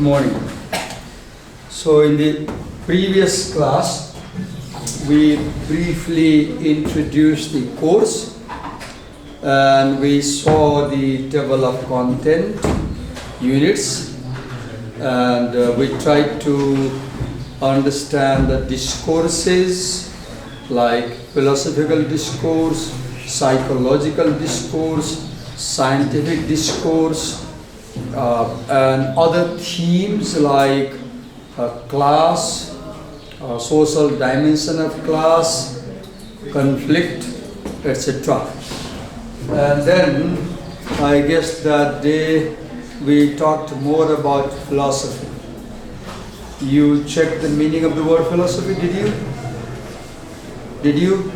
morning. So in the previous class, we briefly introduced the course and we saw the table of content units, and we tried to understand the discourses like philosophical discourse, psychological discourse, scientific discourse, and other themes like class, social dimension of class, conflict, etc. And then I guess that day we talked more about philosophy. You checked the meaning of the word philosophy, did you? Did you?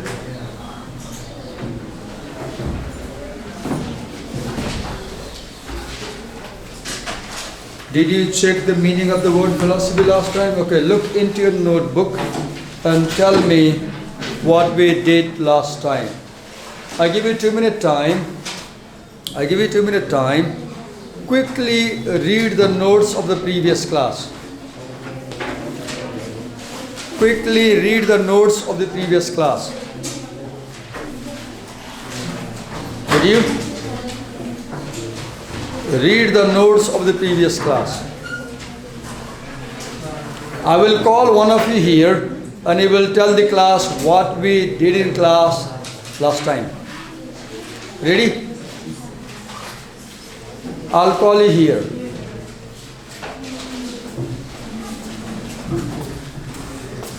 Did you check the meaning of the word philosophy last time? Okay, look into your notebook and tell me what we did last time. I give you 2-minute time. Quickly read the notes of the previous class. Quickly read the notes of the previous class. Did you? Read the notes of the previous class. I will call one of you here and he will tell the class what we did in class last time. Ready? I'll call you here.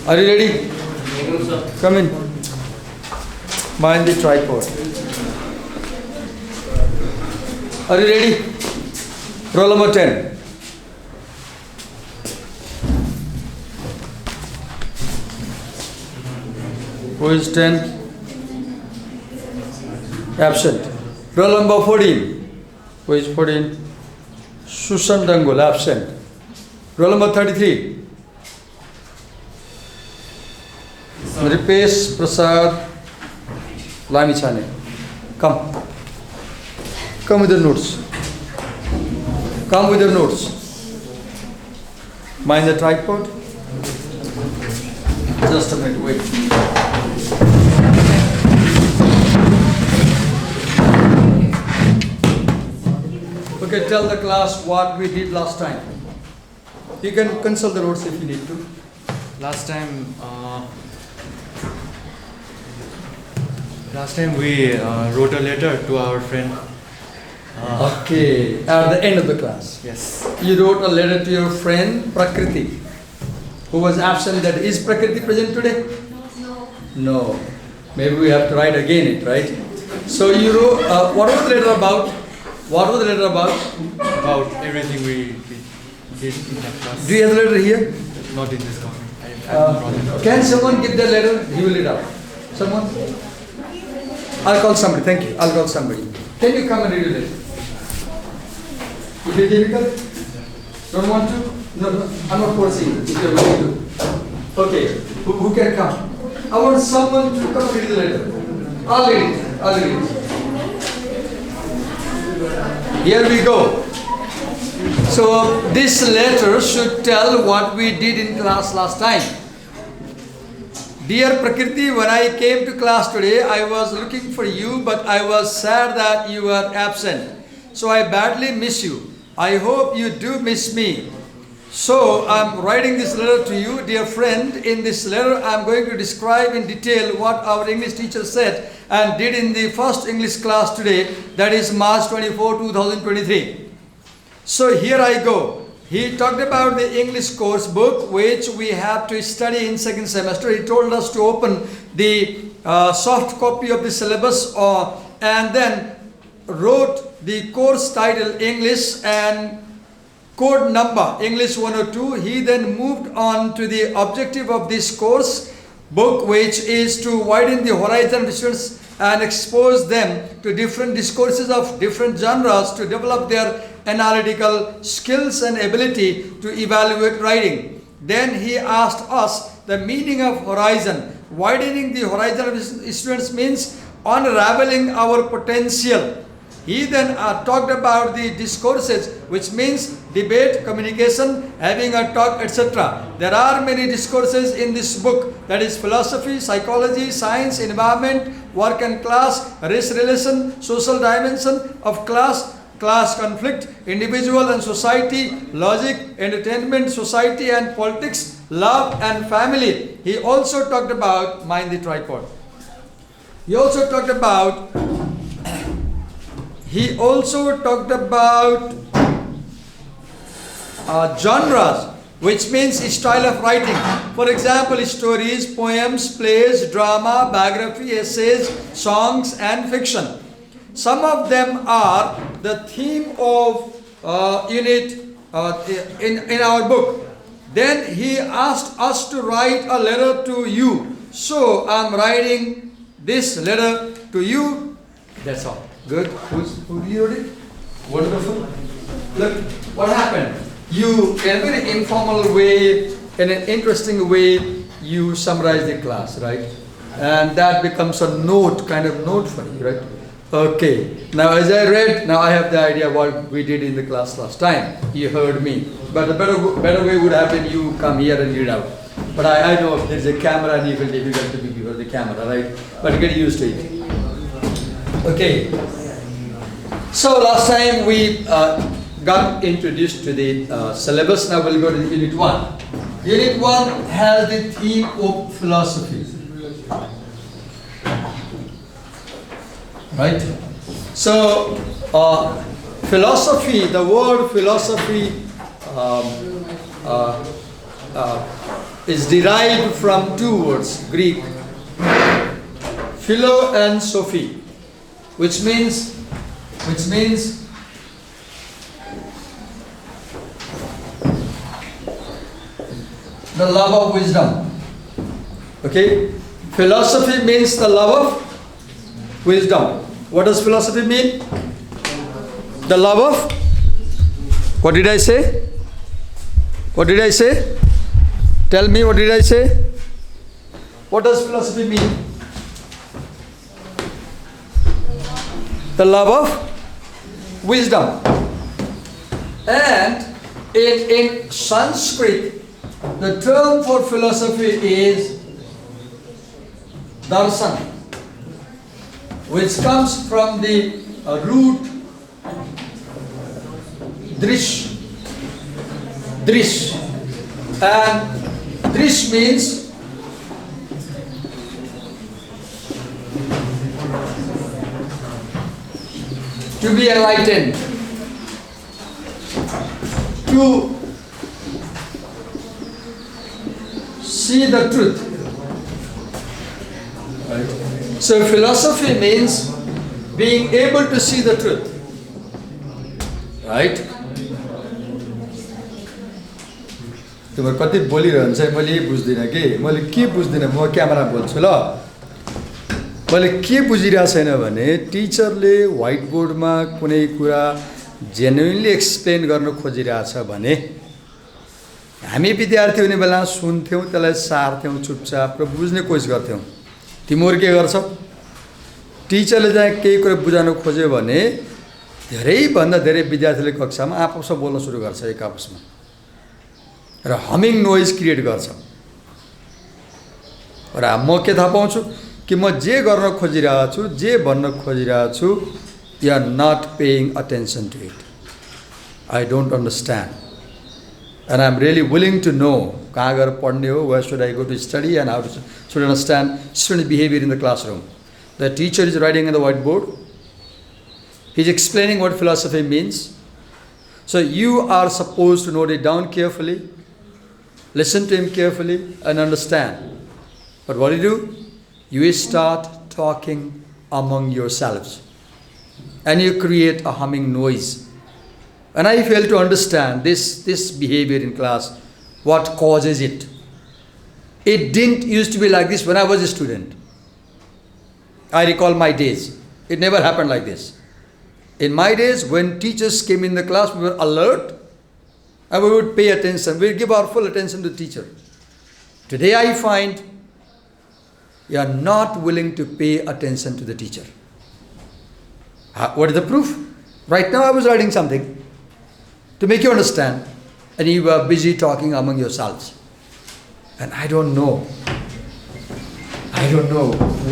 Are you ready? Come in. Mind the tripod. Are you ready? Roll number 10. Who is 10? Absent. Roll number 14. Who is 14? Susan Dangul, absent. Roll number 33. Ripesh Prasad Lamichane. Come. Come with the notes. Come with your notes. Mind the tripod? Just a minute, wait. Okay, tell the class what we did last time. You can consult the notes if you need to. Last time we wrote a letter to our friend. Okay, at the end of the class. Yes. You wrote a letter to your friend Prakriti, who was absent. That is Prakriti present today? No. Maybe we have to write again it, right? So you wrote, what was the letter about? What was the letter about? About everything we did in that class. Do you have the letter here? Not in this copy. Can someone give the letter? He will read out. Someone? I'll call somebody. Thank you. I'll call somebody. Can you come and read the letter? Is it difficult? Don't want to? No, I'm not forcing. If you're willing to. Okay. Who can come? I want someone to come read the letter. I'll read it. Here we go. So this letter should tell what we did in class last time. Dear Prakriti, when I came to class today, I was looking for you, but I was sad that you were absent. So I badly miss you. I hope you do miss me. So I'm writing this letter to you, dear friend. In this letter, I'm going to describe in detail what our English teacher said and did in the first English class today, that is March 24, 2023. So here I go. He talked about the English course book, which we have to study in second semester. He told us to open the soft copy of the syllabus and then wrote the course title English and code number English 102. He then moved on to the objective of this course book, which is to widen the horizon of students and expose them to different discourses of different genres to develop their analytical skills and ability to evaluate writing. Then he asked us the meaning of horizon. Widening the horizon of students means unraveling our potential. He then talked about the discourses, which means debate, communication, having a talk, etc. There are many discourses in this book, that is philosophy, psychology, science, environment, work and class, race relation, social dimension of class, class conflict, individual and society, logic, entertainment, society and politics, love and family. He also talked about, mind the tripod. He also talked about genres, which means style of writing. For example, stories, poems, plays, drama, biography, essays, songs, and fiction. Some of them are the theme of unit in our book. Then he asked us to write a letter to you. So I'm writing this letter to you. That's all. Good. Who wrote it? Wonderful. Look, what happened? You, in a very informal way, in an interesting way, you summarize the class, right? And that becomes a note, kind of note for you, right? Okay. Now, as I read, now I have the idea what we did in the class last time. You heard me. But the better way would have been you come here and read out. But I know there's a camera and it will be difficult to be before the camera, right? But get used to it. Okay. So last time we got introduced to the syllabus. Now we'll go to Unit 1. Unit 1 has the theme of philosophy. Right? So philosophy, the word philosophy is derived from two words, Greek, philo and sophy, which means the love of wisdom. Okay? Philosophy means the love of wisdom. What does philosophy mean? The love of, what did I say? What did I say? Tell me, what did I say? What does philosophy mean? The love of wisdom. And in Sanskrit, the term for philosophy is darshan, which comes from the root drish. And drish means to be enlightened, to see the truth. Right? So philosophy means being able to see the truth. Right? तिम्रो कति बोलिरहन्छ मैले बुझ्दिनँ कि मैले के बुझ्दिनँ म camera बोल्छु ल मैले के बुझिरहेको छैन भने टिचरले व्हाइट बोर्डमा कुनै कुरा जेन्युइनली एक्सप्लेन गर्न खोजिरहेछ भने हामी विद्यार्थी हुने बेला सुन्थ्यौँ त्यसलाई सार्थ्यौँ चुपचाप र बुझ्ने कोसिस गर्थ्यौँ तिमीहरू के गर्छौ टिचरले चाहिँ केही कुरा बुझाउन खोज्यो भने धेरैभन्दा धेरै विद्यार्थीले कक्षामा आपसमा बोल्न सुरु गर्छ एक आपसमा र हमिङ नोइज क्रिएट गर्छ र म के थाहा पाउँछु कि म जे गर्न खोजिरहेको छु जे भन्न खोजिरहेको छु you are not paying attention to it I don't understand and I am really willing to know कहाँ गएर पढ्ने हो where should I go to study and how to should understand student behaviour in the classroom the teacher is writing in the white board he is explaining what philosophy means. So you are supposed to note it down carefully, listen to him carefully and understand. But what do? You start talking among yourselves and you create a humming noise. And I fail to understand this behavior in class, what causes it. It didn't used to be like this when I was a student. I recall my days. It never happened like this. In my days, when teachers came in the class, we were alert and we would pay attention. We would give our full attention to the teacher. Today I find you are not willing to pay attention to the teacher. What is the proof? Right now I was writing something. to make you understand, and you are busy talking among yourselves. And I don't know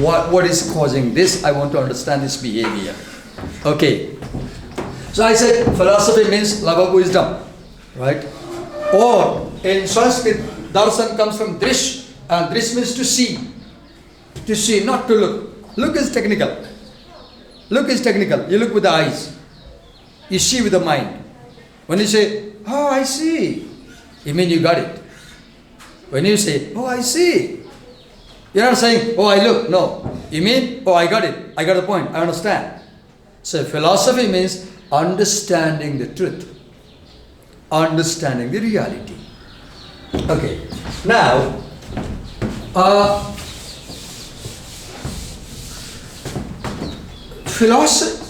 what is causing this. I want to understand this behavior. Okay. So I said philosophy means love of wisdom, right? Or in Sanskrit, darshan comes from drish, and drish means to see. To see, not to look. Look is technical. Look is technical. You look with the eyes. You see with the mind. When you say, oh, I see, you mean you got it. When you say, oh, I see, you're not saying, oh, I look. No. You mean, oh, I got it. I got the point. I understand. So philosophy means understanding the truth. Understanding the reality. Okay. Now,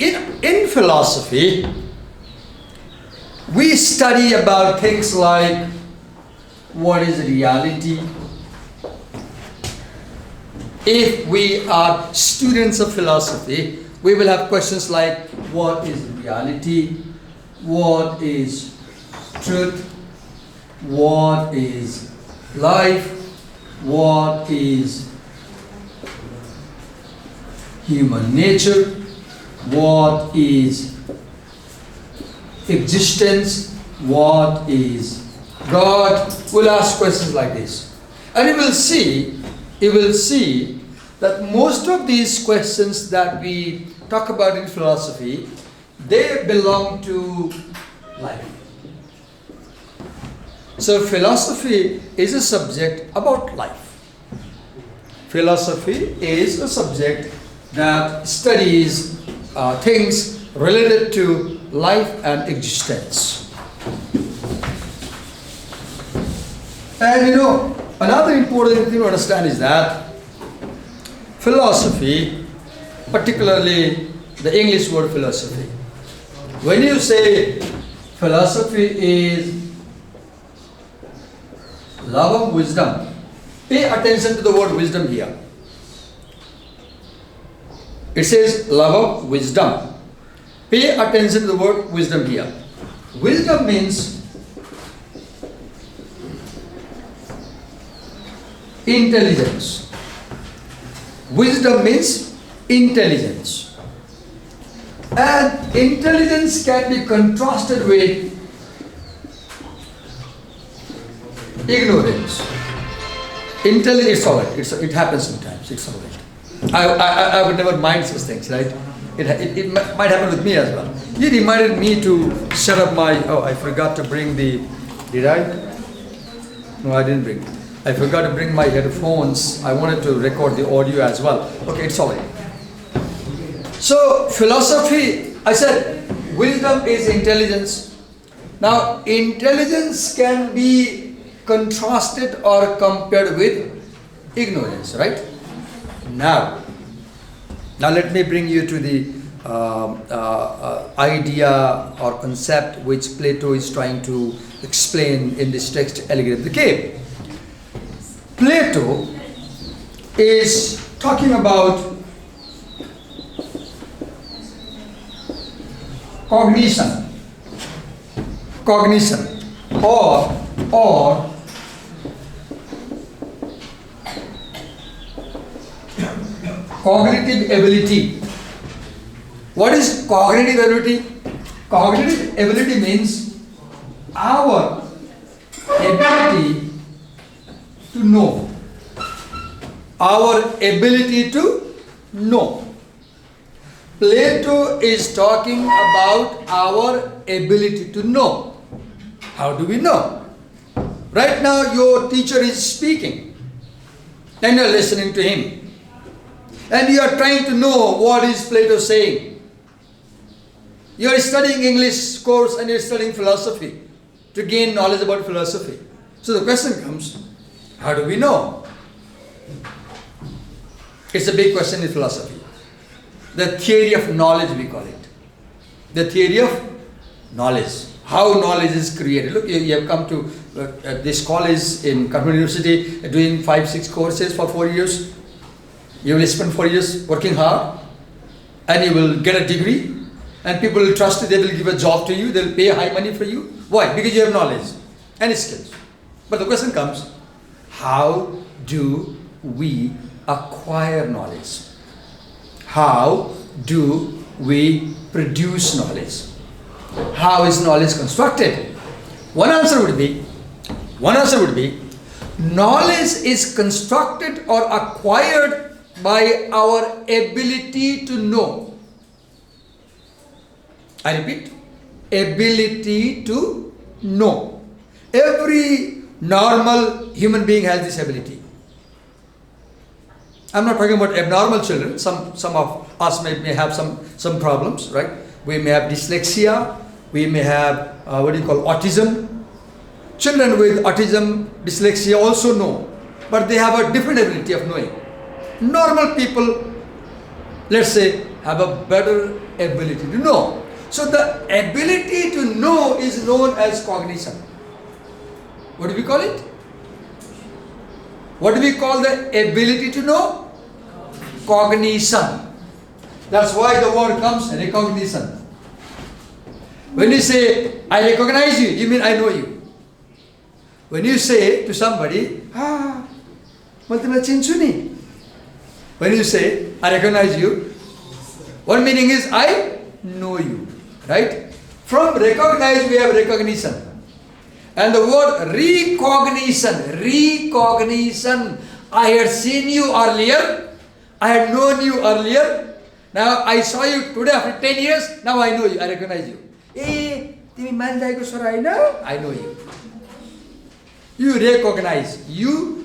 in philosophy, we study about things like what is reality. If we are students of philosophy, we will have questions like what is reality, what is truth, what is life, what is human nature, what is existence, what is God. We'll ask questions like this. And you will see that most of these questions that we talk about in philosophy, they belong to life. So philosophy is a subject about life. Philosophy is a subject that studies things related to life and existence. And another important thing to understand is that philosophy, particularly the English word philosophy, when you say philosophy is love of wisdom, pay attention to the word wisdom here. It says love of wisdom. Pay attention to the word wisdom here. Wisdom means intelligence. Wisdom means intelligence. And intelligence can be contrasted with ignorance. Intelligence, it's alright. It happens sometimes. It's alright. I would never mind such things, right? It might happen with me as well. You reminded me to set up my. Oh, I forgot to bring the. Did I? No, I didn't bring. I forgot to bring my headphones. I wanted to record the audio as well. Okay, it's alright. So philosophy, I said, wisdom is intelligence. Now, intelligence can be contrasted or compared with ignorance, right? Now let me bring you to the idea or concept which Plato is trying to explain in this text, Allegory of the Cave. Plato is talking about cognition or cognitive ability. What is cognitive ability? Cognitive ability means our ability to know. Our ability to know. Plato is talking about our ability to know. How do we know? Right now your teacher is speaking and you are listening to him. And you are trying to know what is Plato saying. You are studying English course and you are studying philosophy to gain knowledge about philosophy. So the question comes, how do we know? It's a big question in philosophy. The theory of knowledge, we call it. The theory of knowledge. How knowledge is created. Look, you have come to this college in Kathmandu University doing 5-6 courses for 4 years. You will spend 4 years working hard and you will get a degree and people will trust you, they will give a job to you, they will pay high money for you. Why? Because you have knowledge and skills. But the question comes, how do we acquire knowledge? How do we produce knowledge? How is knowledge constructed? One answer would be, knowledge is constructed or acquired by our ability to know. I repeat, ability to know. Every normal human being has this ability. I'm not talking about abnormal children. Some of us may have some problems, right? We may have dyslexia. We may have autism. Children with autism, dyslexia also know, but they have a different ability of knowing. Normal people, let's say, have a better ability to know. So the ability to know is known as cognition. What do we call it? What do we call the ability to know? Cognition. That's why the word comes recognition. When you say, I recognize you, you mean I know you. When you say to somebody, when you say, I recognize you, one meaning is I know you, right? From recognize we have recognition. And the word recognition, I had seen you earlier, I had known you earlier, now I saw you today after 10 years, now I know you, I recognize you. I know you. You recognize. You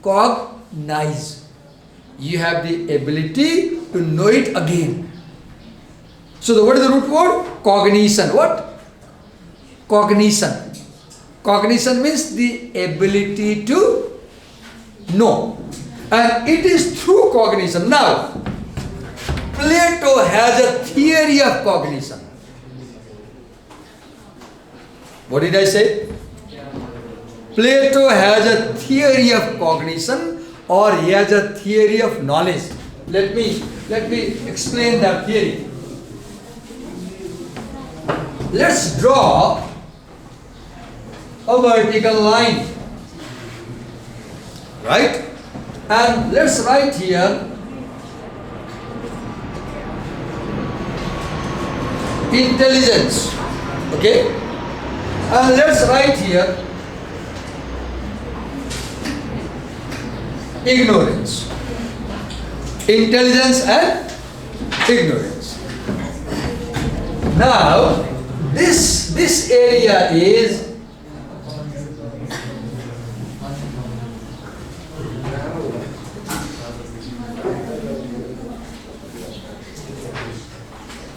recognize. You have the ability to know it again. So what is the root word? Cognition. What? Cognition. Cognition means the ability to know. And it is through cognition. Now, Plato has a theory of cognition. What did I say? Plato has a theory of cognition, or he has a theory of knowledge. Let me explain that theory. Let's draw a vertical line, right? And let's write here intelligence, okay? And let's write here ignorance. Intelligence and ignorance. Now, this area is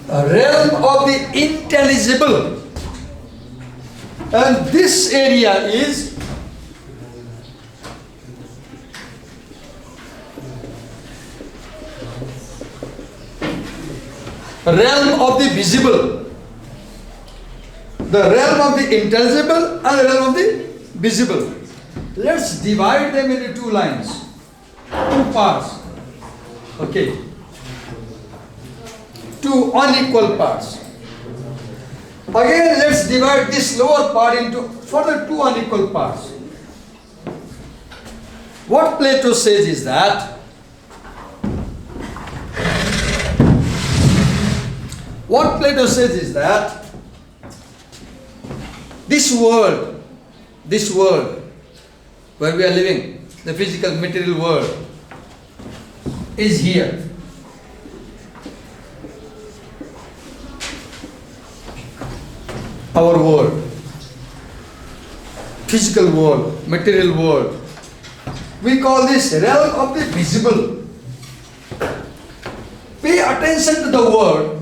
a realm of the intelligible, and this area is realm of the visible. The realm of the intelligible and the realm of the visible. Let's divide them into two lines, two parts. Okay. Two unequal parts. Again, let's divide this lower part into further two unequal parts. What Plato says is that this world where we are living, the physical material world, is here. Our world, physical world, material world, we call this realm of the visible. Pay attention to the word.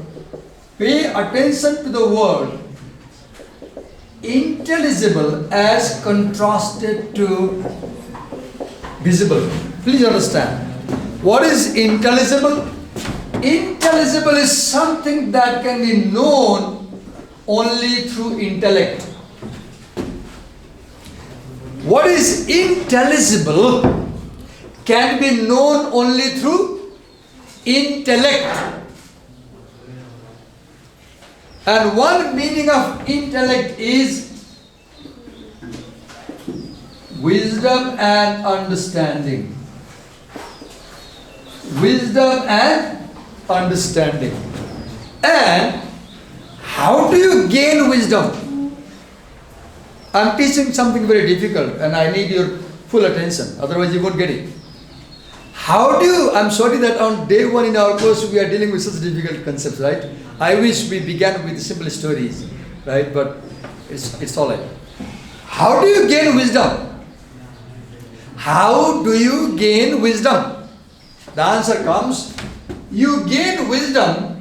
Pay attention to the word intelligible as contrasted to visible. Please understand. What is intelligible? Intelligible is something that can be known only through intellect. What is intelligible can be known only through intellect. And one meaning of intellect is wisdom and understanding. Wisdom and understanding. And how do you gain wisdom? I'm teaching something very difficult and I need your full attention, otherwise you won't get it. How do you, I'm sorry that on day one in our course we are dealing with such difficult concepts, right? I wish we began with simple stories, right? But it's all right. How do you gain wisdom? How do you gain wisdom? The answer comes, you gain wisdom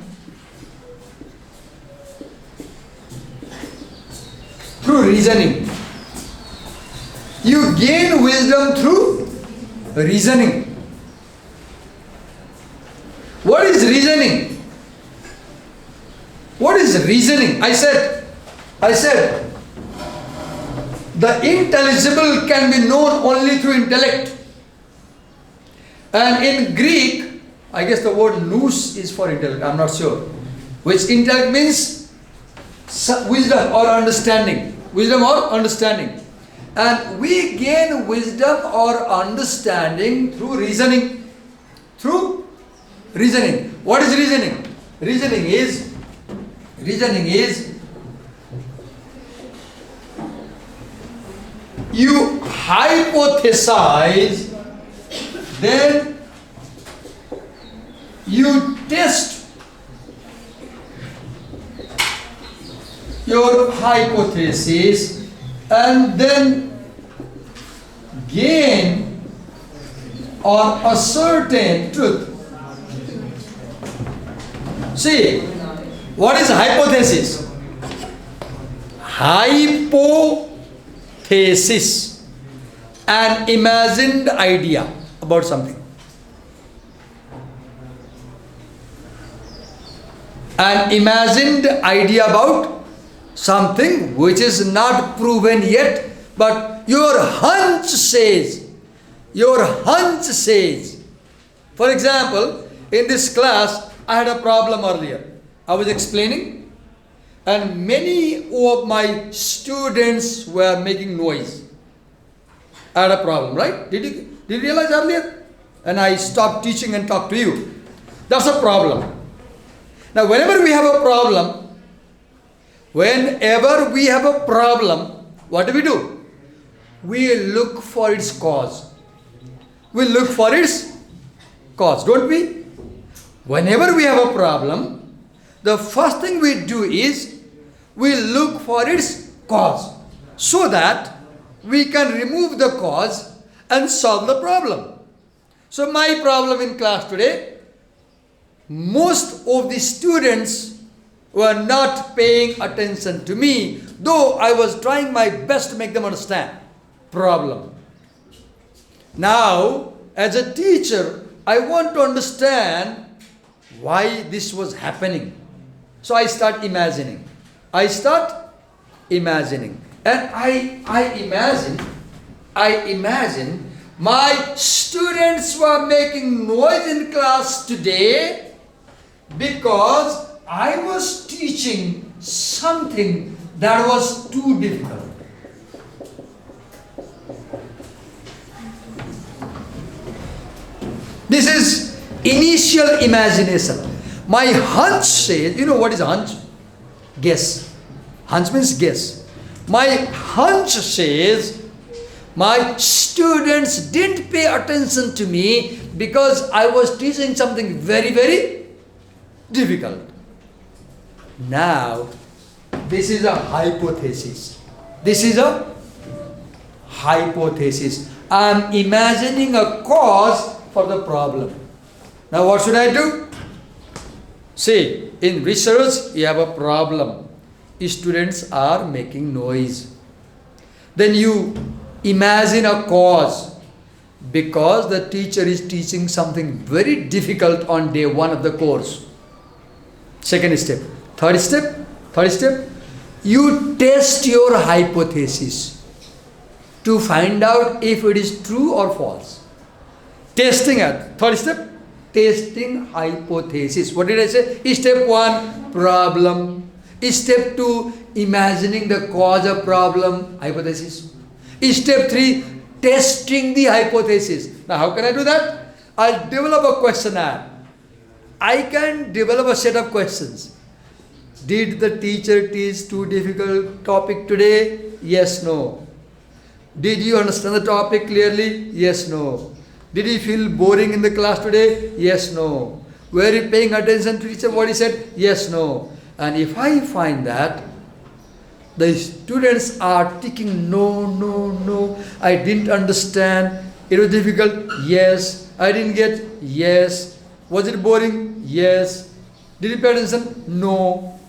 through reasoning. You gain wisdom through reasoning. What is reasoning? What is reasoning? I said, the intelligible can be known only through intellect. And in Greek, I guess the word nous is for intellect, I'm not sure. Which intellect means wisdom or understanding. Wisdom or understanding. And we gain wisdom or understanding through reasoning. Through reasoning. What is reasoning? Reasoning is you hypothesize, then you test your hypothesis and then gain or ascertain truth. See, what is hypothesis? Hypothesis, an imagined idea about something. An imagined idea about something which is not proven yet, but your hunch says. Your hunch says. For example, in this class, I had a problem earlier. I was explaining, and many of my students were making noise. I had a problem, right? Did you realize earlier? And I stopped teaching and talked to you. That's a problem. Now, whenever we have a problem, what do? We look for its cause. We look for its cause, don't we? Whenever we have a problem, the first thing we do is we look for its cause so that we can remove the cause and solve the problem. So my problem in class today, most of the students were not paying attention to me, though I was trying my best to make them understand problem. Now, as a teacher, I want to understand why this was happening. So I start imagining. And I imagine my students were making noise in class today because I was teaching something that was too difficult. This is initial imagination. My hunch says, you know what is hunch? Guess. Hunch means guess. My hunch says my students didn't pay attention to me because I was teaching something very, very difficult. Now, this is a hypothesis. I'm imagining a cause for the problem. Now, what should I do? See, in research, you have a problem. Students are making noise. Then you imagine a cause because the teacher is teaching something very difficult on day one of the course. Second step. Third step, you test your hypothesis to find out if it is true or false. Third step, testing hypothesis. What did I say? Step 1, problem. Step 2, imagining the cause of problem, hypothesis. Step 3, testing the hypothesis. Now how can I do that? I'll develop a questionnaire. I can develop a set of questions. Did the teacher teach too difficult topic today? Yes, no. Did you understand the topic clearly? Yes, no. Did you feel boring in the class today? Yes, no. Were you paying attention to teacher what he said? Yes, no. And if I find that the students are ticking no, no, no, I didn't understand, it was difficult, yes, I didn't get, yes, was it boring? Yes. Did you pay attention? No.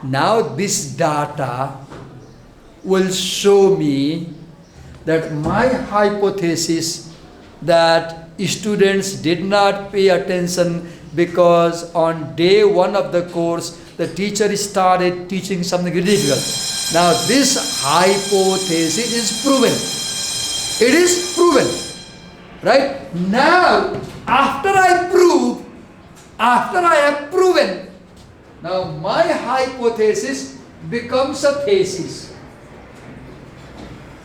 Now this data will show me that my hypothesis that students did not pay attention because on day 1 of the course the teacher started teaching something difficult. Now this hypothesis is proven. It is proven. Right? Now after I have proven, now my hypothesis becomes a thesis.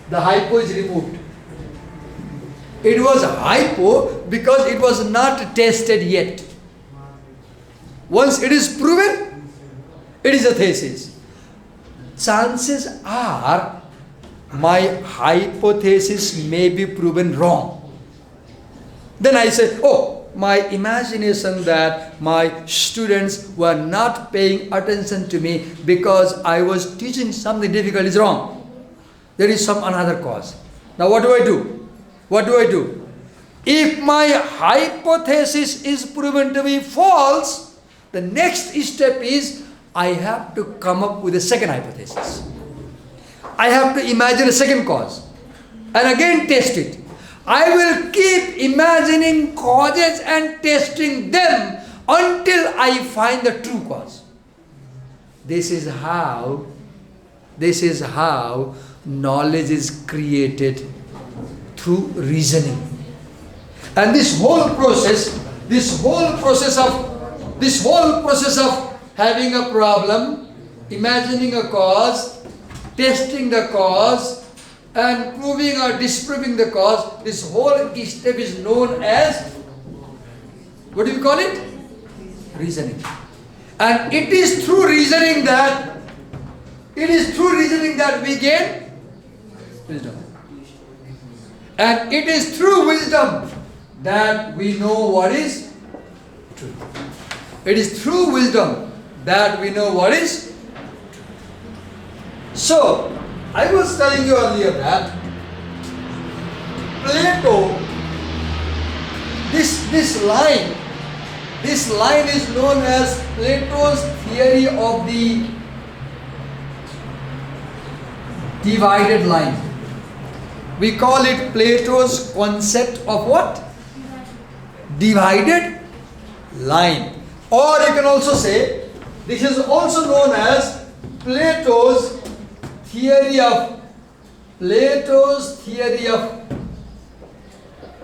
The hypo is removed. It was hypo because it was not tested yet. Once it is proven, it is a thesis. Chances are my hypothesis may be proven wrong. Then I say, oh, my imagination that my students were not paying attention to me because I was teaching something difficult is wrong. There is some another cause. Now what do I do? What do I do? If my hypothesis is proven to be false, the next step is I have to come up with a second hypothesis. I have to imagine a second cause and again test it. I will keep imagining causes and testing them until I find the true cause. This is how knowledge is created through reasoning. And this whole process of having a problem, imagining a cause, testing the cause, and proving or disproving the cause, this whole step is known as, what do you call it? Reasoning. And it is through reasoning that we gain wisdom. And it is through wisdom that we know what is true. It is through wisdom that we know what is true. So, I was telling you earlier that Plato, this line is known as Plato's theory of the divided line. We call it Plato's concept of what? Divided line. Or you can also say, this is also known as Plato's theory of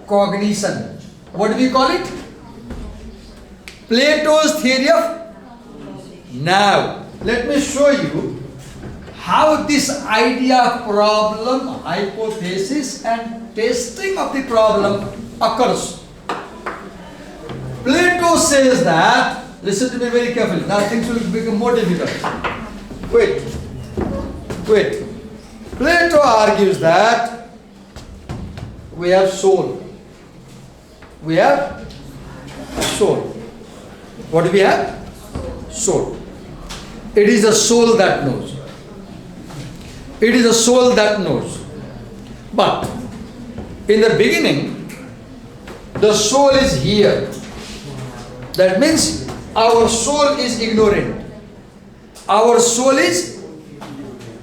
cognition. What do we call it? Plato's theory of. Now, let me show you how this idea of problem, hypothesis and testing of the problem occurs. Plato says that, listen to me very carefully, now things will become more difficult. Wait. Plato argues that we have soul. We have soul. What do we have? Soul. It is the soul that knows. It is the soul that knows. But in the beginning, the soul is here. That means our soul is ignorant. Our soul is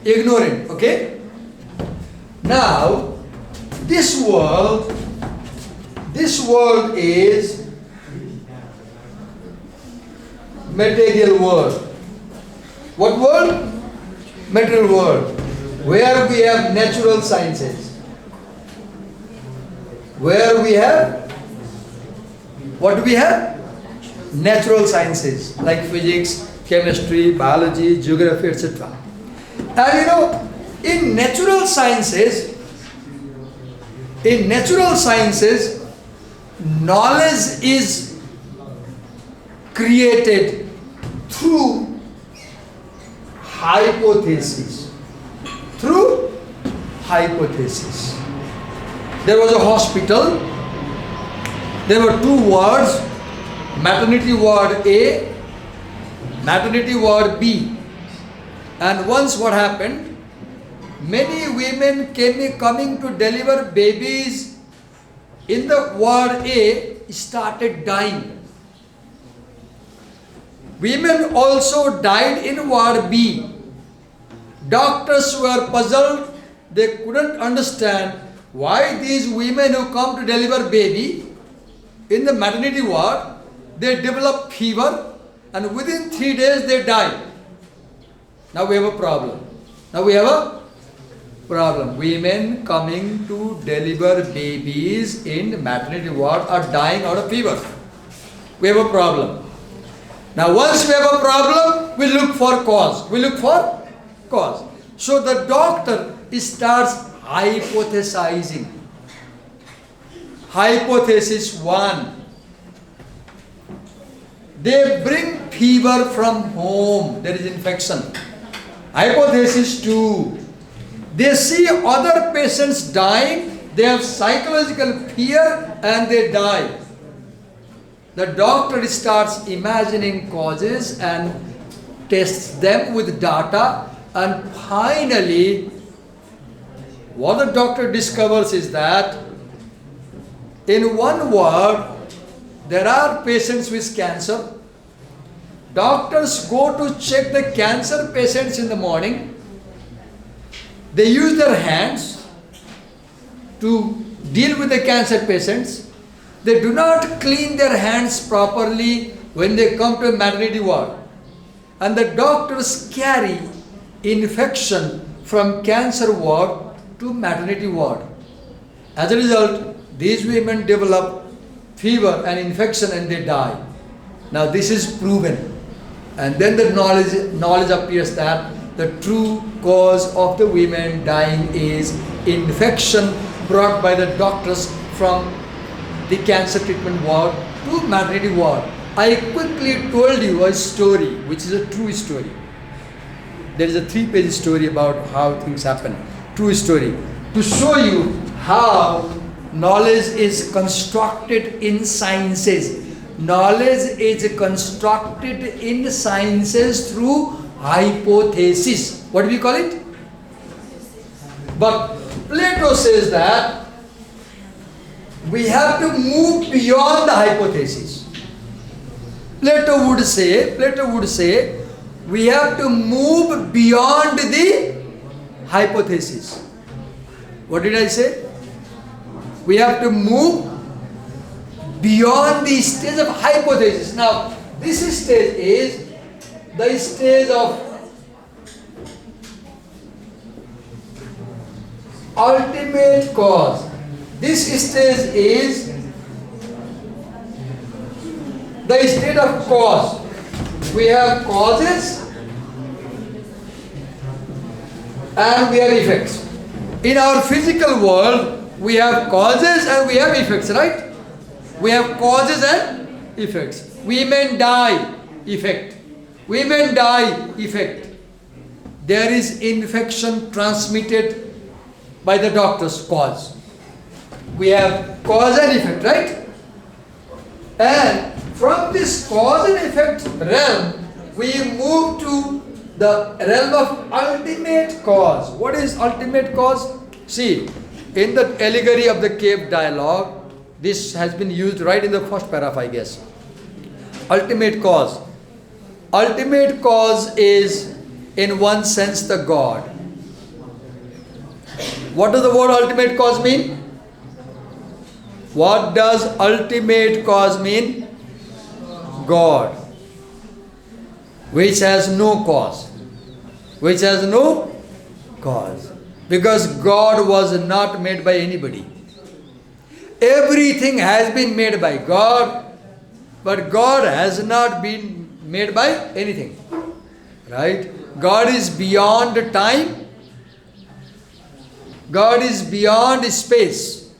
ignorant, okay? Now, this world is material world. What world? Material world. Where we have natural sciences. Where we have, what do we have? Natural sciences like physics, chemistry, biology, geography, etc. And you know, in natural sciences, knowledge is created through hypothesis. Through hypothesis. There was a hospital. There were two wards, maternity ward A, maternity ward B. And once what happened, many women coming to deliver babies in the ward A started dying. Women also died in ward B. Doctors were puzzled. They couldn't understand why these women who come to deliver baby in the maternity ward, they develop fever and within 3 days they die. Now we have a problem. Women coming to deliver babies in maternity ward are dying out of fever. We have a problem. Now once we have a problem, we look for cause. So the doctor starts hypothesizing. Hypothesis 1. They bring fever from home. There is infection. Hypothesis 2. They see other patients dying. They have psychological fear and they die. The doctor starts imagining causes and tests them with data, and finally what the doctor discovers is that in one ward there are patients with cancer. Doctors go to check the cancer patients in the morning. They use their hands to deal with the cancer patients. They do not clean their hands properly when they come to a maternity ward. And the doctors carry infection from cancer ward to maternity ward. As a result, these women develop fever and infection and they die. Now this is proven. And then the knowledge appears that the true cause of the women dying is infection brought by the doctors from the cancer treatment ward to maternity ward. I quickly told you a story which is a true story. There is a 3-page story about how things happen. True story. To show you how knowledge is constructed in sciences. Knowledge is constructed in sciences through hypothesis. What do we call it? But Plato says that we have to move beyond the hypothesis. Plato would say we have to move beyond the hypothesis. What did I say? We have to move beyond the stage of hypothesis. Now, this stage is the stage of ultimate cause. This stage is the state of cause. We have causes and we have effects. In our physical world, we have causes and we have effects, right? We have causes and effects. Women die, effect. Women die, effect. There is infection transmitted by the doctor's cause. We have cause and effect, right? And from this cause and effect realm, we move to the realm of ultimate cause. What is ultimate cause? See, in the Allegory of the Cave dialogue, this has been used right in the first paragraph, I guess. Ultimate cause. Ultimate cause is, in one sense, the God. What does the word ultimate cause mean? What does ultimate cause mean? God, which has no cause. Which has no cause. Because God was not made by anybody. Everything has been made by God, but God has not been made by anything. Right? God is beyond time. God is beyond space.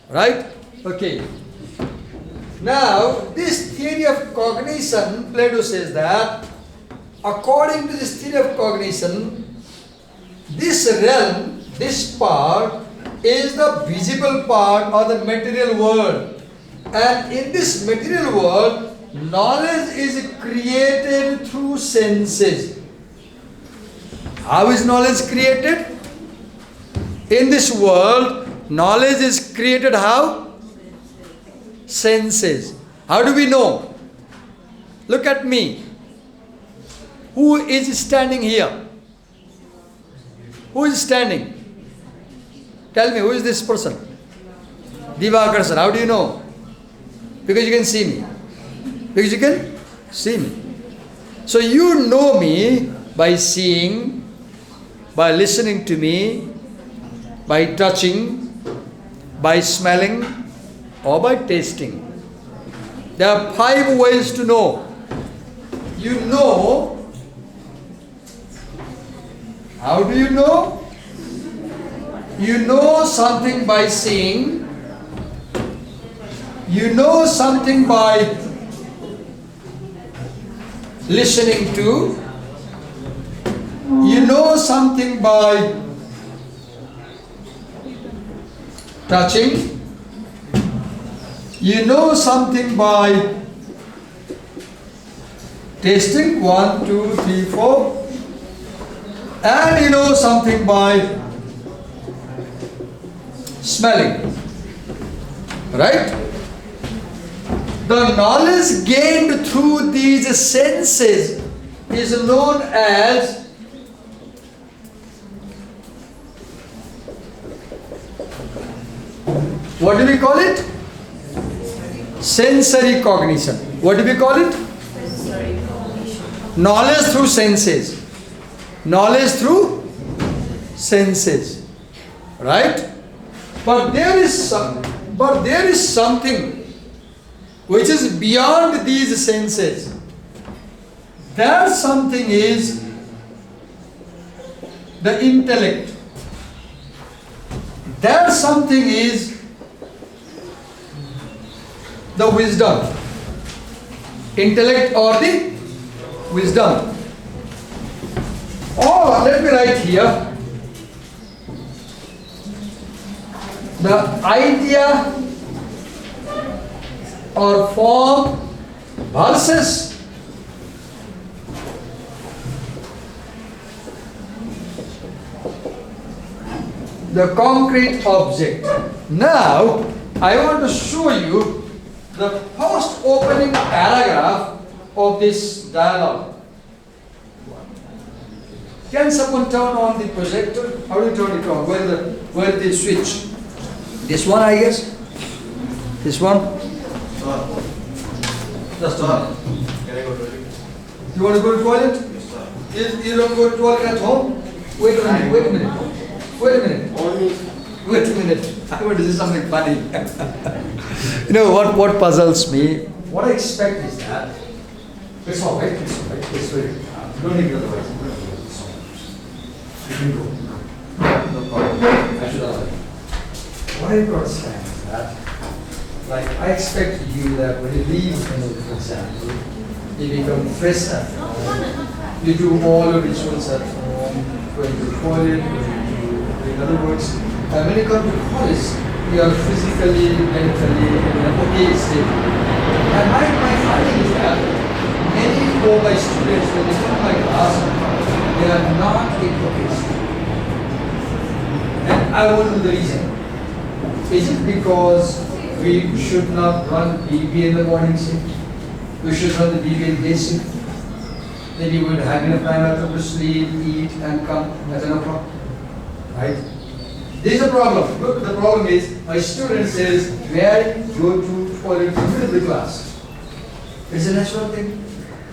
Right? Okay. Now, this theory of cognition, Plato says that according to this theory of cognition, this realm, this part, is the visible part of the material world. And in this material world, knowledge is created through senses. How is knowledge created? In this world, knowledge is created how? Senses. How do we know? Look at me. Who is standing here? Who is standing? Tell me, who is this person? Divakar sir. How do you know? Because you can see me. Because you can see me. So you know me by seeing, by listening to me, by touching, by smelling, or by tasting. There are 5 ways to know. You know. How do you know? You know something by seeing. You know something by listening to. You know something by touching. You know something by tasting. 1, 2, 3, 4. And you know something by smelling. Right? The knowledge gained through these senses is known as what do we call it? Sensory cognition. What do we call it? Sensory cognition. Knowledge through senses. Knowledge through senses. Right? But there is something which is beyond these senses. That something is the intellect. That something is the wisdom. Intellect or the wisdom. Or let me write here. The idea or form versus the concrete object. Now, I want to show you the first opening paragraph of this dialogue. Can someone turn on the projector? How do you turn it on? Where the switch? This one, I guess. This one. Just a minute. Can I go to it? You want to go to toilet? You don't go to toilet at home? Wait a minute. Wait a minute. I want to do something funny. You know what puzzles me? What I expect is that it's all right. It's all right. It's very. Don't need it otherwise. You can go. No problem. I should have. What I understand is that, like, I expect you that when you leave, for example, you become fresh at home. You do all your rituals at home, going to the toilet, in other words, when you come to college, you are physically, mentally in an okay state. And my finding is that many of my students, when they come to my class, they are not in okay state. And I wonder the reason. Is it because we should not run BBA in the morning shift? We should run the BBA in day shift? Then you would have enough time after to sleep, eat, and come at 10 o'clock. Right? There is a problem. Look, the problem is my student says, may I go to toilet in the middle of the class? It's a natural thing.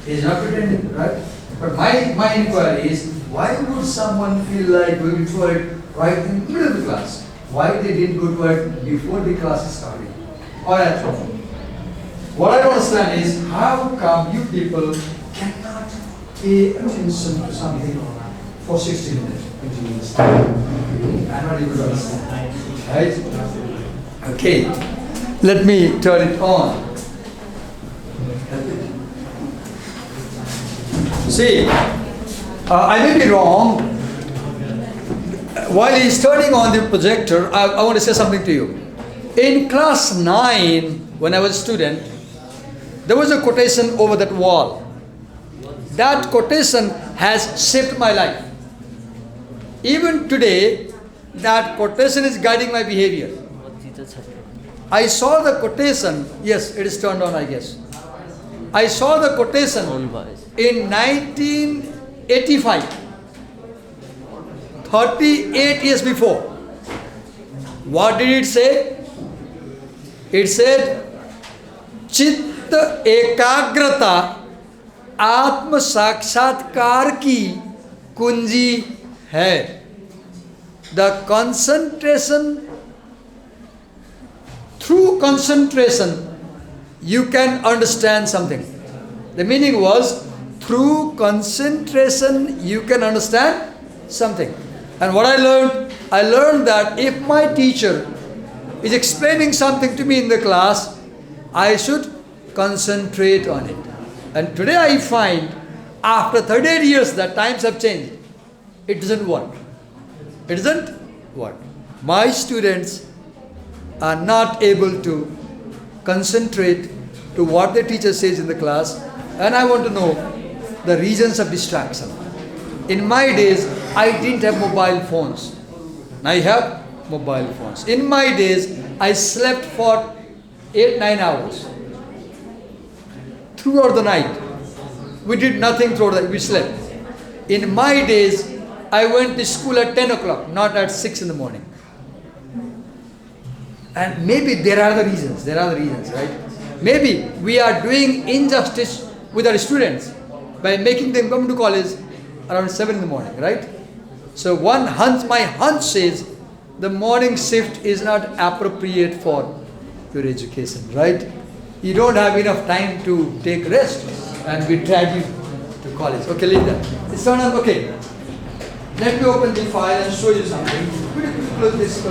He's not pretending, right? But my inquiry is, why would someone feel like going to toilet right in the middle of the class? Why they didn't go to it before the class is starting? Or at home? What I don't understand is, how come you people cannot pay attention to something for 60 minutes. I'm not able to understand. Right? Okay. Let me turn it on. See, I may be wrong. While he's turning on the projector, I want to say something to you. In class 9, when I was a student, there was a quotation over that wall. That quotation has shaped my life. Even today, that quotation is guiding my behavior. I saw the quotation, yes, it is turned on, I guess. I saw the quotation in 1985, 38 years before. What did it say? It said, Chitta ekagrata atma sakshatkar ki kunji hai. The concentration, through concentration, you can understand something. The meaning was, through concentration, you can understand something. And what I learned that if my teacher is explaining something to me in the class, I should concentrate on it. And today I find, after 38 years, that times have changed. It doesn't work. It doesn't work. My students are not able to concentrate to what the teacher says in the class, and I want to know the reasons of distraction. In my days, I didn't have mobile phones. I have mobile phones. In my days, I slept for 8-9 hours throughout the night. We did nothing throughout the night. We slept. In my days, I went to school at 10 o'clock, not at 6 in the morning. And maybe there are the reasons. There are the reasons, right? Maybe we are doing injustice with our students by making them come to college around 7 in the morning, right? So my hunch says the morning shift is not appropriate for your education, right? You don't have enough time to take rest, and we drag you to college. Okay, leave that. It's not on. Okay. Let me open the file and show you something. Could you close this?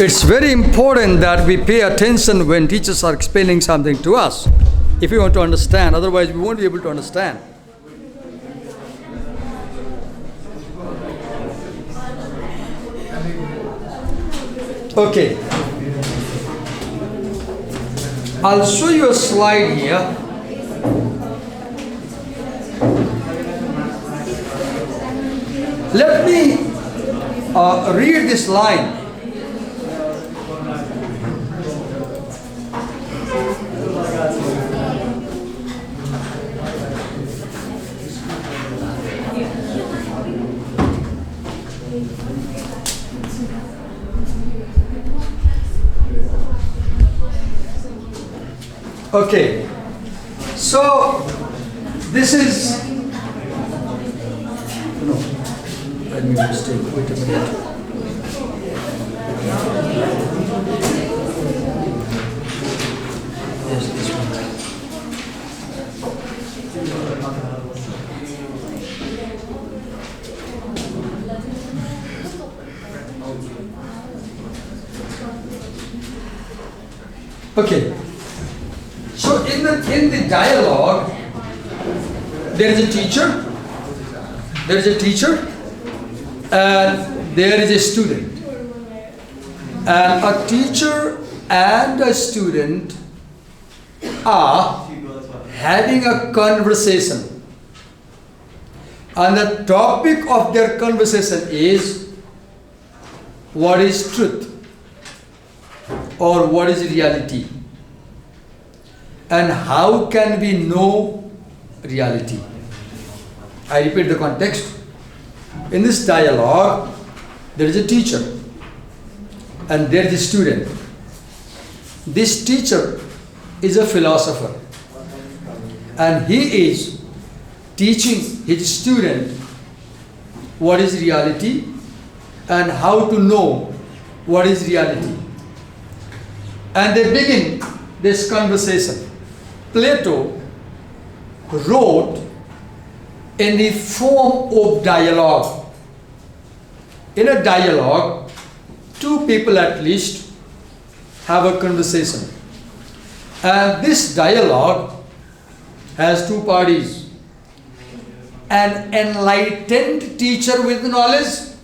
It's very important that we pay attention when teachers are explaining something to us, if we want to understand. Otherwise, we won't be able to understand. Okay. I'll show you a slide here. Let me read this line. Okay, so this is, no, let me mistake, wait a minute. Yes, this one. Okay. So in the dialogue, there is a teacher, and there is a student. And a teacher and a student are having a conversation. And the topic of their conversation is, what is truth? Or what is reality? And how can we know reality? I repeat the context. In this dialogue, there is a teacher and there is a student. This teacher is a philosopher and he is teaching his student what is reality and how to know what is reality. And they begin this conversation. Plato wrote in the form of dialogue. In a dialogue, two people at least have a conversation. And this dialogue has two parties. An enlightened teacher with knowledge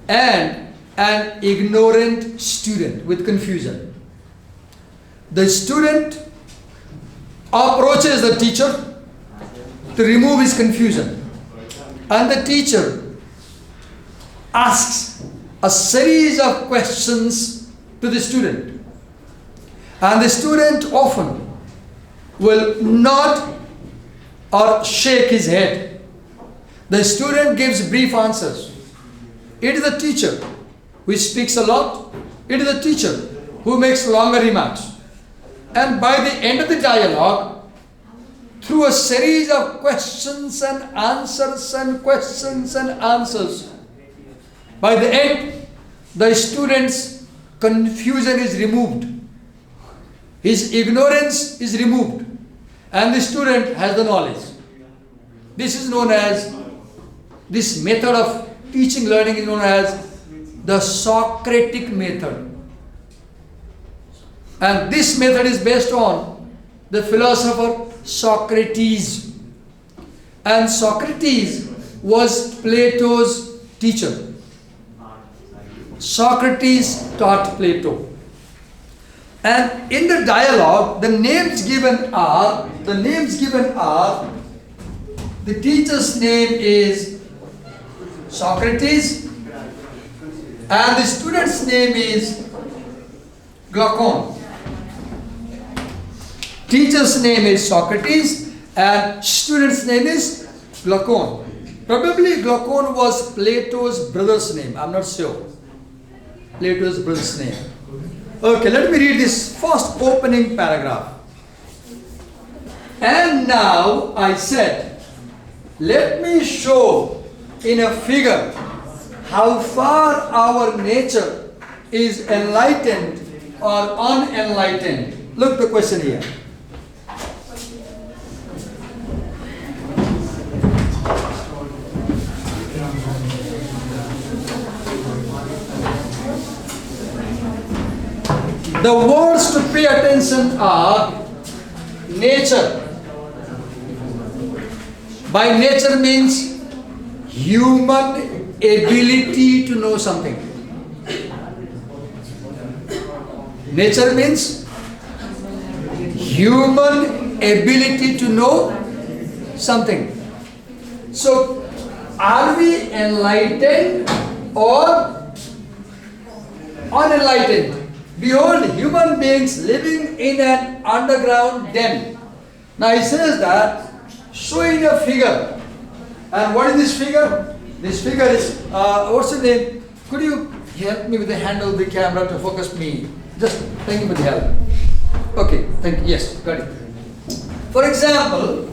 and an ignorant student with confusion. The student approaches the teacher to remove his confusion, and the teacher asks a series of questions to the student, and the student often will nod or shake his head. The student gives brief answers. It is the teacher who speaks a lot. It is the teacher who makes longer remarks. And by the end of the dialogue, through a series of questions and answers and questions and answers, by the end, the student's confusion is removed. His ignorance is removed. And the student has the knowledge. This is known as, this method of teaching learning is known as the Socratic method. And this method is based on the philosopher Socrates. And Socrates was Plato's teacher. Socrates taught Plato. And in the dialogue, the names given are, the teacher's name is Socrates and the student's name is Glaucon. Teacher's name is Socrates and student's name is Glaucon. Probably Glaucon was Plato's brother's name. I'm not sure. Plato's brother's name. Okay, let me read this first opening paragraph. And now I said, let me show in a figure how far our nature is enlightened or unenlightened. Look the question here. The words to pay attention are nature. By nature means human ability to know something. Nature means human ability to know something. So, are we enlightened or unenlightened? Behold, human beings living in an underground den. Now he says that, showing a figure. And what is this figure? This figure is, what's the name? Could you help me with the handle of the camera to focus me? Just thank you for the help. Okay, thank you. Yes, got it. For example,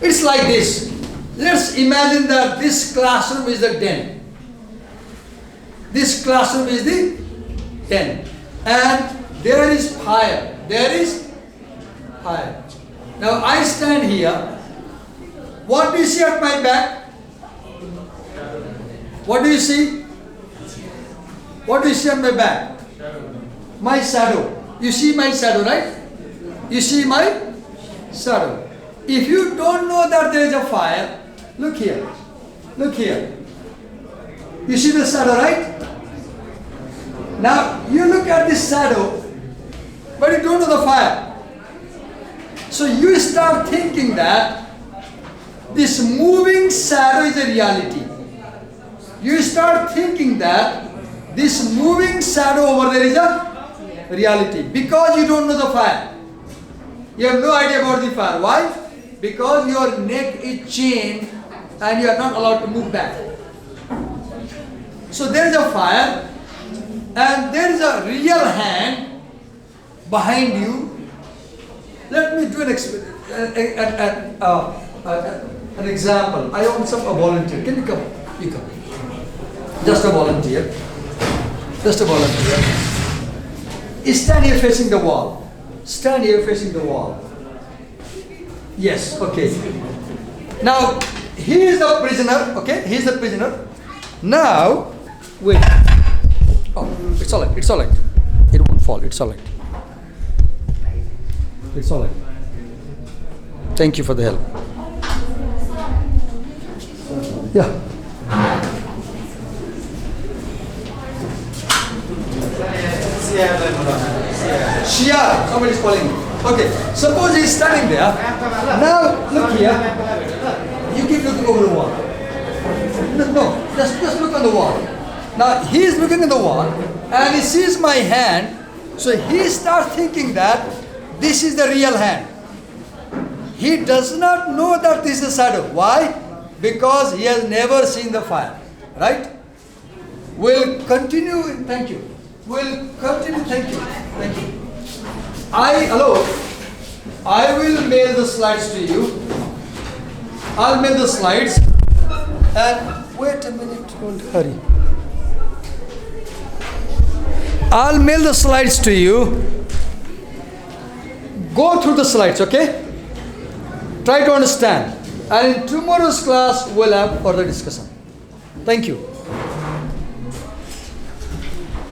it's like this. Let's imagine that this classroom is the den. This classroom is the den. And there is fire. There is fire. Now I stand here. What do you see at my back? What do you see? What do you see on my back? My shadow. You see my shadow, right? You see my shadow. If you don't know that there is a fire, look here. Look here. You see the shadow, right? Now you look at this shadow, but you don't know the fire. So you start thinking that this moving shadow is a reality. You start thinking that this moving shadow over there is a reality because you don't know the fire. You have no idea about the fire. Why? because your neck is chained and you are not allowed to move back. So there is a fire and there is a real hand behind you. Let me do an example. I want a volunteer. Can you come? You come. Just a volunteer. Just a volunteer. Stand here facing the wall. Stand here facing the wall. Yes, okay. Now, he is the prisoner, okay? He is the prisoner. Now, wait. Oh, it's alright, it's alright. It won't fall, it's alright. It's alright. Thank you for the help. Yeah. Shia, somebody is calling me. Okay, suppose he is standing there. Now, look here. You keep looking over the wall. No, just look on the wall. Now, he is looking at the wall and he sees my hand. So he starts thinking that this is the real hand. He does not know that this is a shadow. Why? Because he has never seen the fire. Right? We'll continue. Thank you. We'll continue. Thank you. Thank you. I will mail the slides to you. I'll mail the slides. And wait a minute, don't hurry. I'll mail the slides to you. Go through the slides, okay? Try to understand. And in tomorrow's class, we'll have further discussion. Thank you.